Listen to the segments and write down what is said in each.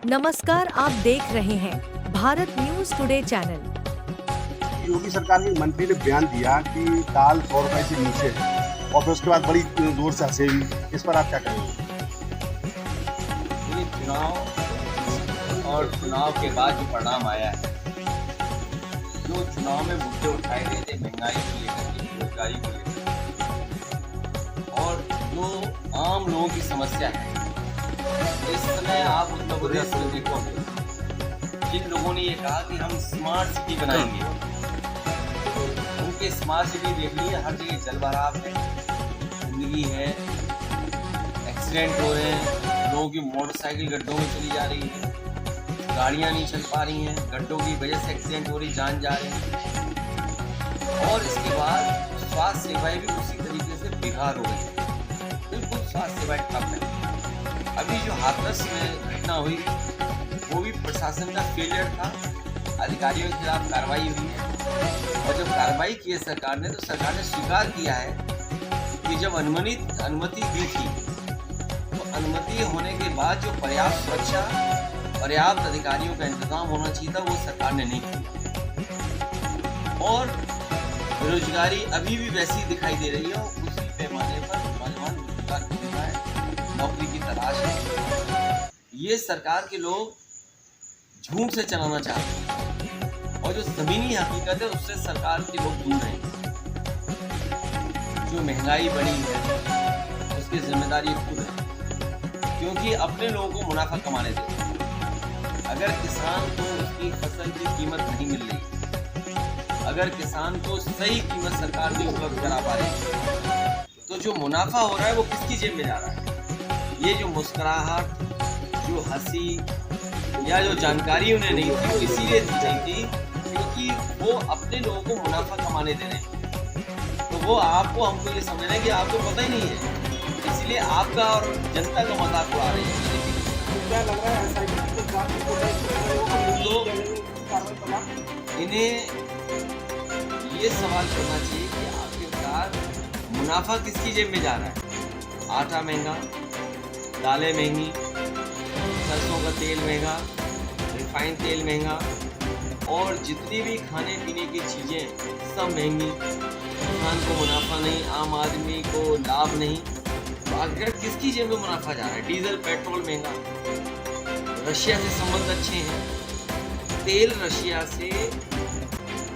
नमस्कार, आप देख रहे हैं भारत न्यूज टुडे चैनल। योगी सरकार के मंत्री ने बयान दिया कि दाल 100 रुपए से नीचे है और फिर उसके बाद बड़ी जोर से हंसे भी। इस पर आप क्या कहेंगे? ये चुनाव और चुनाव के बाद जो परिणाम आया है, जो चुनाव में मुद्दे उठाए गए थे महंगाई को लेकर के, बेरोजगारी को लेकर और जो आम लोगों की समस्या है, इस समय आप उत्तर प्रदेश में देखोगे जिन लोगों ने ये कहा कि हम स्मार्ट सिटी बनाएंगे, उनके स्मार्ट सिटी देख लीजिए, हर जगह जल भराव है, गंदगी है, एक्सीडेंट हो रहे हैं, लोगों की मोटरसाइकिल गड्ढों में चली जा रही है, गाड़ियां नहीं चल पा रही हैं, गड्ढों की वजह से एक्सीडेंट हो रही, जान जा रहे हैं। और इसके बाद स्वास्थ्य सेवाएं भी उसी तरीके से बेकार हो गई है, बिल्कुल स्वास्थ्य सेवाएं ठप है। अभी जो हाथरस में घटना हुई वो भी प्रशासन का फेलियर था, अधिकारियों के खिलाफ कार्रवाई हुई है और जब कार्रवाई की है सरकार ने, तो सरकार ने स्वीकार किया है कि जब अनुमति दी थी तो अनुमति होने के बाद जो पर्याप्त सुरक्षा, पर्याप्त अधिकारियों का इंतजाम होना चाहिए था, वो सरकार ने नहीं किया। और बेरोजगारी अभी भी वैसी दिखाई दे रही है और उसी पैमाने पर नौजवान बेरोजगार घूम रहा है, नौकरी की तलाश है। ये सरकार के लोग झूठ से चलाना चाहते हैं और जो जमीनी हकीकत है उससे सरकार के लोग दूर हैं। जो महंगाई बढ़ी है उसकी जिम्मेदारी खुद है, क्योंकि अपने लोगों को मुनाफा कमाने देते हैं। अगर किसान को उसकी फसल की कीमत नहीं मिल रही, अगर किसान को सही कीमत सरकार नहीं उपलब्ध करा पा रही, तो जो मुनाफा हो रहा है वो किसकी जेब में जा रहा है? ये जो मुस्कुराहट, जो हंसी या जो जानकारी उन्हें नहीं थी, वो इसीलिए दी गई थी क्योंकि वो अपने लोगों को मुनाफा कमाने दे रहे हैं। तो वो आपको, हमको ये समझना है कि आपको पता ही नहीं है, इसलिए आपका और जनता का मजाक उड़ा रहे हैं। तो इन्हें ये सवाल करना चाहिए कि आखिरकार मुनाफा किसकी जेब में जा रहा है? आटा महंगा, दालें महंगी, सरसों का तेल महंगा, रिफाइंड तेल महंगा और जितनी भी खाने पीने की चीज़ें सब महंगी। किसान को मुनाफा नहीं, आम आदमी को लाभ नहीं, तो आखिर किसकी जेब में मुनाफा जा रहा है? डीजल पेट्रोल महंगा, रशिया से संबंध अच्छे हैं, तेल रशिया से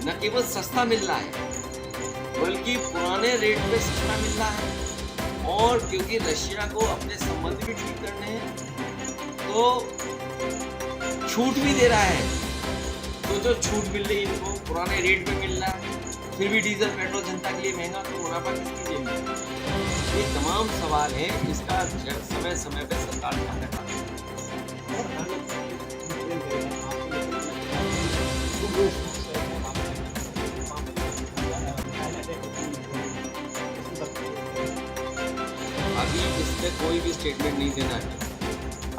न केवल सस्ता मिल रहा है बल्कि पुराने रेट पे सस्ता मिल रहा है। और क्योंकि रशिया को अपने संबंध भी ठीक करने हैं तो छूट भी दे रहा है, तो जो छूट मिल रही है इनको, पुराने रेट पे मिल रहा है, फिर भी डीजल पेट्रोल जनता के लिए महंगा, तो मुनाफा किसकी जेब में? ये तमाम सवाल है, इसका समय समय पे सरकार ध्यान रखा। अभी इस पे कोई भी स्टेटमेंट नहीं देना है।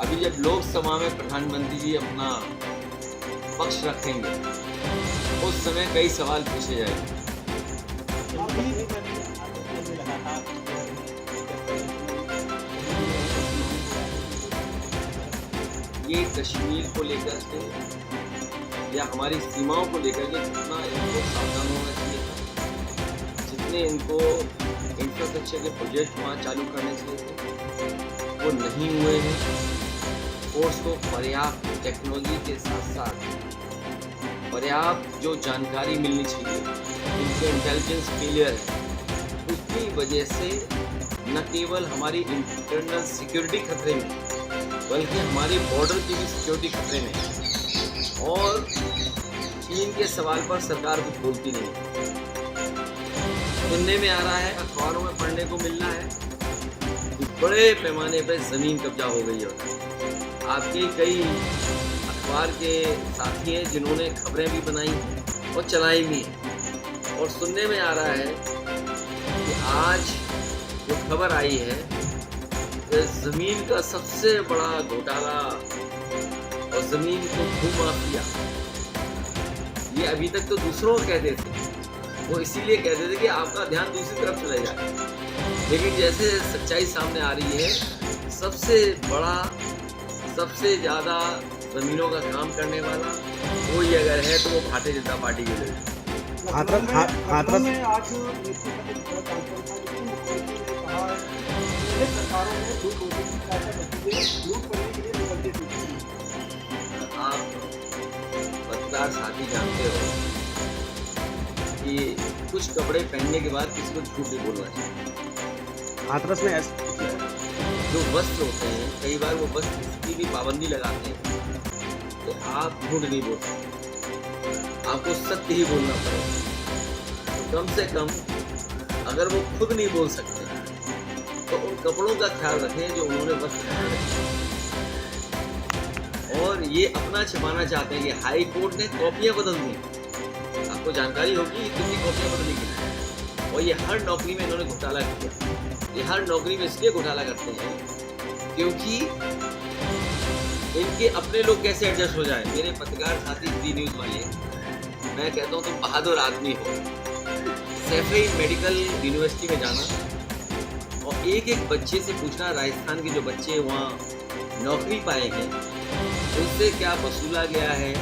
अभी जब लोकसभा में प्रधानमंत्री जी अपना पक्ष रखेंगे उस समय कई सवाल पूछे जाएंगे। ये कश्मीर को लेकर के या हमारी सीमाओं को लेकर के जितना इनको सावधान होना चाहिए था, जितने इनको इंफ्रास्ट्रक्चर के प्रोजेक्ट वहाँ चालू करने चाहिए थे, वो नहीं हुए हैं। फोर्स को पर्याप्त टेक्नोलॉजी के साथ साथ पर्याप्त जो जानकारी मिलनी चाहिए, इनके इंटेलिजेंस फेलियर है, उसकी वजह से न केवल हमारी इंटरनल सिक्योरिटी खतरे में बल्कि हमारे बॉर्डर की भी सिक्योरिटी खतरे में है। और चीन के सवाल पर सरकार कुछ बोलती नहीं। सुनने में आ रहा है, अखबारों में पढ़ने को मिल रहा है कि बड़े पैमाने पर ज़मीन कब्जा हो गई है। आपके कई अखबार के साथी हैं जिन्होंने खबरें भी बनाई हैं और चलाई भी हैं। और सुनने में आ रहा है कि आज जो खबर आई है, ज़मीन का सबसे बड़ा घोटाला और ज़मीन को भूमाफिया, ये अभी तक तो दूसरों को कहते थे, वो इसीलिए कहते थे कि आपका ध्यान दूसरी तरफ चले जाए। लेकिन जैसे सच्चाई सामने आ रही है, सबसे बड़ा सबसे ज़्यादा ज़मीनों का काम करने वाला कोई अगर है तो वो भारतीय जनता पार्टी के लोग। हाथरस लखनऊ में आज नीति का जो दूसरा कार्यक्रम था जिसमें मुख्यमंत्री ने कहा है कि विभिन्न सरकारों ने लूट होने की सहायता नतीजे लूट करने के लिए निकलते थे। आप पत्रकार साथी जानते हो कि कुछ कपड़े पहनने के बाद किसी को झूठ नहीं बोलना चाहिए। हाथरस में ऐसे जो वस्त्र होते हैं कई बार वो वस्त्र की भी पाबंदी लगाते हैं कि आप झूठ नहीं बोल सकते, आपको सत्य ही बोलना पड़ेगा। तो कम से कम अगर वो खुद नहीं बोल सकते तो उन कपड़ों का ख्याल रखें जो उन्होंने वस्त्र पहने हैं। और ये अपना छिपाना चाहते हैं कि हाई कोर्ट ने कॉपियां बदल दी। आपको जानकारी होगी कितनी कॉपियां बदली गई, और ये हर नौकरी में इन्होंने घोटाला किया। ये हर नौकरी में इसलिए घोटाला करते हैं क्योंकि इनके अपने लोग कैसे एडजस्ट हो जाए। मेरे पत्रकार साथी डी न्यूज़ वाले, मैं कहता हूँ तुम बहादुर आदमी हो। सैफई मेडिकल यूनिवर्सिटी में जाना और एक एक बच्चे से पूछना, राजस्थान के जो बच्चे वहाँ नौकरी पाए हैं उनसे क्या वसूला गया है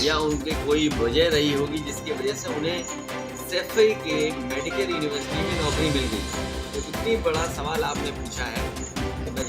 या उनके कोई वजह रही होगी जिसकी वजह से उन्हें सैफई के मेडिकल यूनिवर्सिटी में नौकरी मिल गई। तो इतनी बड़ा सवाल आपने पूछा है तो मैं